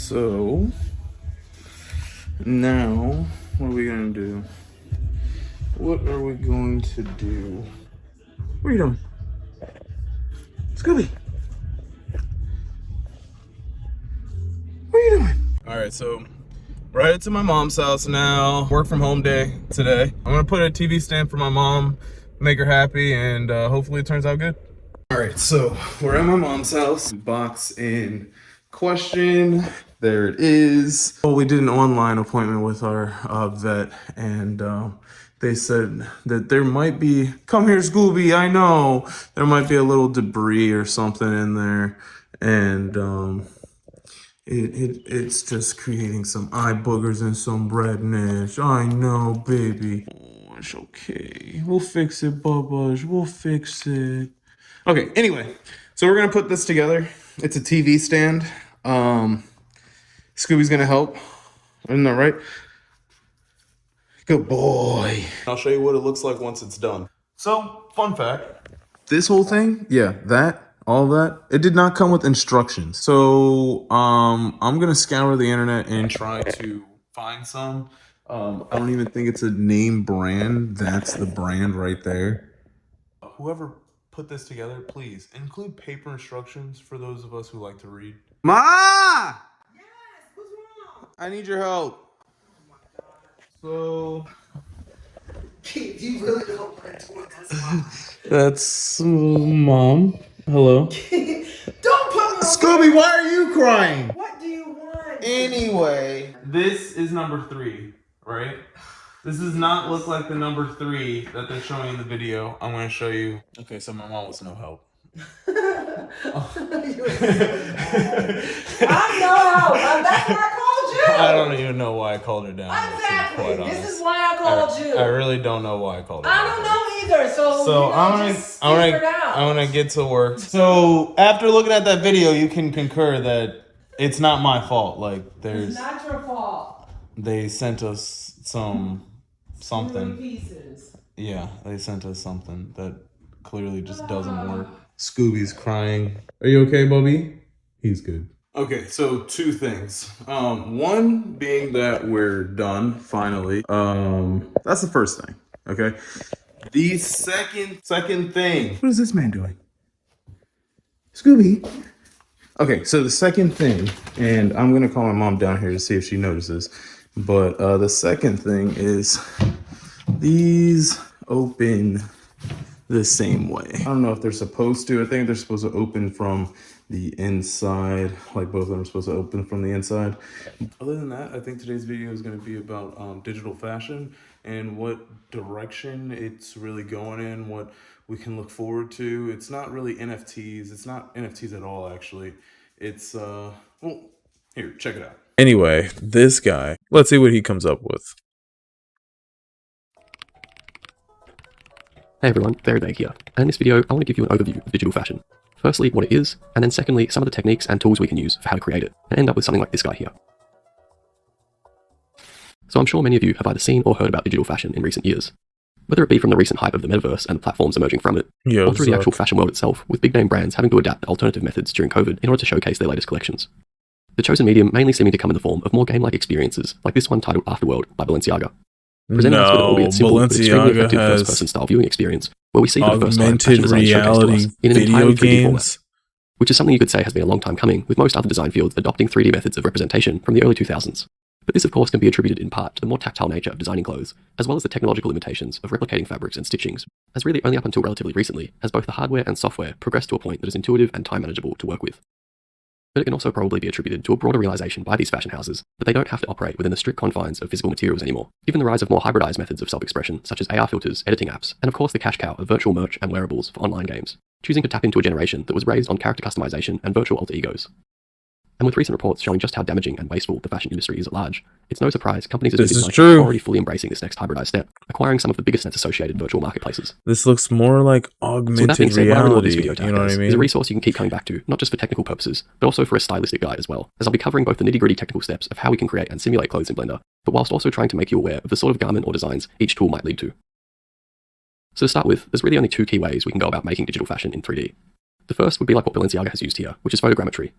So now what are we gonna do? What are we going to do? What are you doing? Scooby! What are you doing? Alright, so we're headed to my mom's house now. Work from home day today. I'm gonna put a TV stand for my mom, make her happy, and hopefully it turns out good. Alright, so we're at my mom's house. Box in question. There it is. Well, we did an online appointment with our vet, and they said that there might be, come here, Scooby, I know, there might be a little debris or something in there, and it's just creating some eye boogers and some redness. I know, baby. Oh, it's okay. We'll fix it, Bubba's. We'll fix it. Okay, anyway, so we're gonna put this together. It's a TV stand. Scooby's gonna help. Isn't that right? Good boy. I'll show you what it looks like once it's done. So, fun fact. This whole thing, yeah, all that, it did not come with instructions. So, I'm gonna scour the internet and try to find some. I don't even think it's a name brand. That's the brand right there. Whoever put this together, please include paper instructions for those of us who like to read. Ma! Yes, what's wrong? I need your help. So Keith, you really don't want to do this. that's Mom. Hello. Don't put me on. Scooby, why are you crying? What do you want? Anyway, this is number 3, right? This does not look like the number 3 that they're showing in the video. I'm going to show you. Okay, so my mom was no help. I know. That's why I called you. I don't even know why I called her down. Exactly. This is why I called you. I really don't know why I called her down. I don't know either. So I'm gonna get to work. So after looking at that video, you can concur that it's not my fault. Like it's not your fault. They sent us something. Pieces. Yeah, they sent us something that clearly just doesn't work. Scooby's crying. Are you okay, Bubby? He's good. Okay, so 2 things. One being that we're done finally. That's the first thing. Okay. The second thing. What is this man doing? Scooby. Okay, so the second thing, and I'm gonna call my mom down here to see if she notices. But the second thing is these open the same way. I don't know if they're supposed to. I think they're supposed to open from the inside, like both of them are supposed to open from the inside. Other than that, I think today's video is going to be about digital fashion and what direction it's really going in, what we can look forward to. It's not really NFTs. It's not NFTs at all, actually. It's, well, here, check it out. Anyway, this guy, let's see what he comes up with. Hey everyone, Veryday here, and in this video I want to give you an overview of digital fashion. Firstly, what it is, and then secondly, some of the techniques and tools we can use for how to create it, and end up with something like this guy here. So I'm sure many of you have either seen or heard about digital fashion in recent years, whether it be from the recent hype of the metaverse and the platforms emerging from it, or through the actual fashion world itself, with big name brands having to adapt alternative methods during COVID in order to showcase their latest collections. The chosen medium mainly seeming to come in the form of more game-like experiences, like this one titled Afterworld by Balenciaga. Presenting us with an albeit simple but extremely effective first-person style viewing experience, where we see for the first time fashion design showcased to us in an entirely 3D format, which is something you could say has been a long time coming, with most other design fields adopting 3D methods of representation from the early 2000s. But this of course can be attributed in part to the more tactile nature of designing clothes, as well as the technological limitations of replicating fabrics and stitchings, as really only up until relatively recently has both the hardware and software progressed to a point that is intuitive and time manageable to work with. But it can also probably be attributed to a broader realization by these fashion houses that they don't have to operate within the strict confines of physical materials anymore, given the rise of more hybridized methods of self-expression such as AR filters, editing apps, and of course the cash cow of virtual merch and wearables for online games, choosing to tap into a generation that was raised on character customization and virtual alter egos. And with recent reports showing just how damaging and wasteful the fashion industry is at large, it's no surprise companies are already fully embracing this next hybridized step, acquiring some of the biggest net associated virtual marketplaces. This looks more like augmented reality, you know what I mean? Is a resource you can keep coming back to, not just for technical purposes, but also for a stylistic guide as well, as I'll be covering both the nitty-gritty technical steps of how we can create and simulate clothes in Blender, but whilst also trying to make you aware of the sort of garment or designs each tool might lead to. So to start with, there's really only 2 key ways we can go about making digital fashion in 3D. The first would be like what Balenciaga has used here, which is photogrammetry.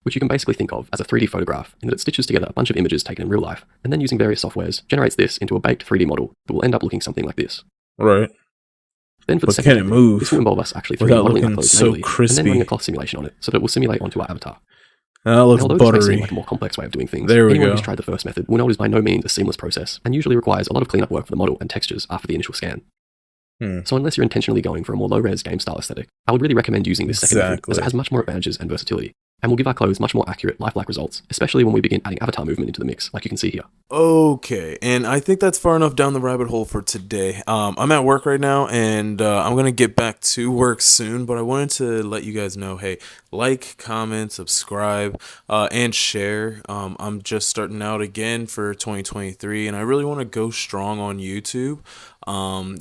which you can basically think of as a 3D photograph in that it stitches together a bunch of images taken in real life, and then using various softwares, generates this into a baked 3D model that will end up looking something like this. Right. Then for the But second can it method, move this will involve us actually 3D without modeling our looking clothes so manually, and then crispy? running a cloth simulation on it so that it will simulate onto our avatar. That looks Although this may seem buttery. like a more complex way of doing things, There we anyone go. who's tried the first method will know it is by no means a seamless process, and usually requires a lot of cleanup work for the model and textures after the initial scan. So unless you're intentionally going for a more low-res game-style aesthetic, I would really recommend using this second method, as it has much more advantages and versatility, and will give our clothes much more accurate, lifelike results, especially when we begin adding avatar movement into the mix, like you can see here. Okay, and I think that's far enough down the rabbit hole for today. I'm at work right now, and I'm going to get back to work soon, but I wanted to let you guys know, hey, like, comment, subscribe, and share. I'm just starting out again for 2023, and I really want to go strong on YouTube.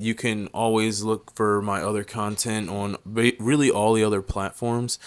You can always look for my other content on really all the other platforms.